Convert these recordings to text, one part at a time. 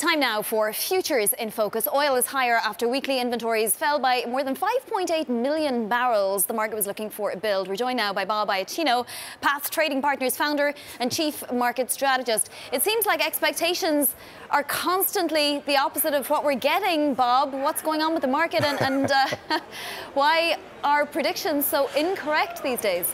Time now for Futures in Focus. Oil is higher after weekly inventories fell by more than 5.8 million barrels. The market was looking for a build. We're joined now by Bob Iaccino, Path Trading Partners founder and chief market strategist. It seems like expectations are constantly the opposite of what we're getting, Bob. What's going on with the market and why are predictions so incorrect these days?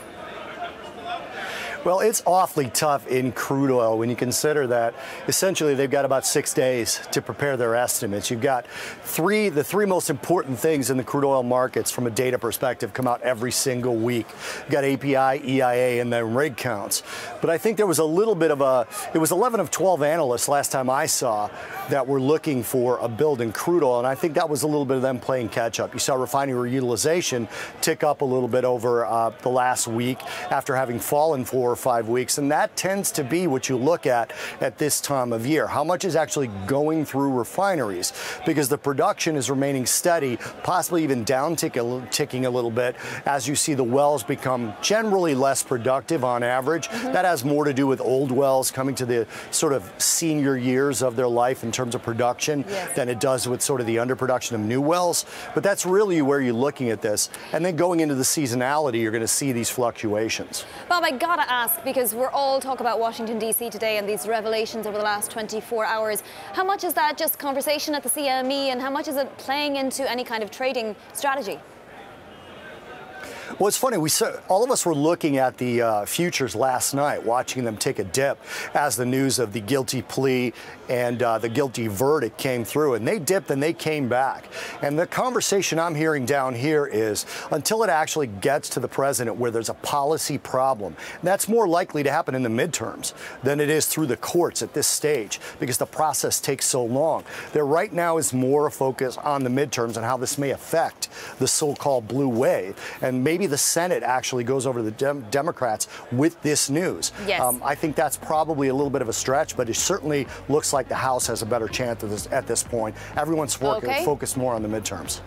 Well, it's awfully tough in crude oil when you consider that essentially they've got about 6 days to prepare their estimates. You've got the three most important things in the crude oil markets from a data perspective come out every single week. You've got API, EIA, and then rig counts. But I think there was a little bit of it was 11 of 12 analysts last time I saw that were looking for a build in crude oil, and I think that was a little bit of them playing catch up. You saw refinery utilization tick up a little bit over the last week after having fallen for 4 or 5 weeks, and that tends to be what you look at this time of year. How much is actually going through refineries? Because the production is remaining steady, possibly even ticking a little bit as you see the wells become generally less productive on average. That has more to do with old wells coming to the sort of senior years of their life in terms of production than it does with sort of the underproduction of new wells. But that's really where you're looking at this. And then going into the seasonality, you're going to see these fluctuations. Bob, I gotta ask, because we're all talking about Washington, D.C. today and these revelations over the last 24 hours. How much is that just conversation at the CME and how much is it playing into any kind of trading strategy? Well, it's funny. All of us were looking at the futures last night, watching them take a dip as the news of the guilty plea and the guilty verdict came through. And they dipped and they came back. And the conversation I'm hearing down here is until it actually gets to the president where there's a policy problem. And that's more likely to happen in the midterms than it is through the courts at this stage because the process takes so long. There right now is more a focus on the midterms and how this may affect the so-called blue wave. And maybe the Senate actually goes over to the Democrats with this news. Yes. I think that's probably a little bit of a stretch, but it certainly looks like the House has a better chance at this point. Everyone's focused more on the midterms.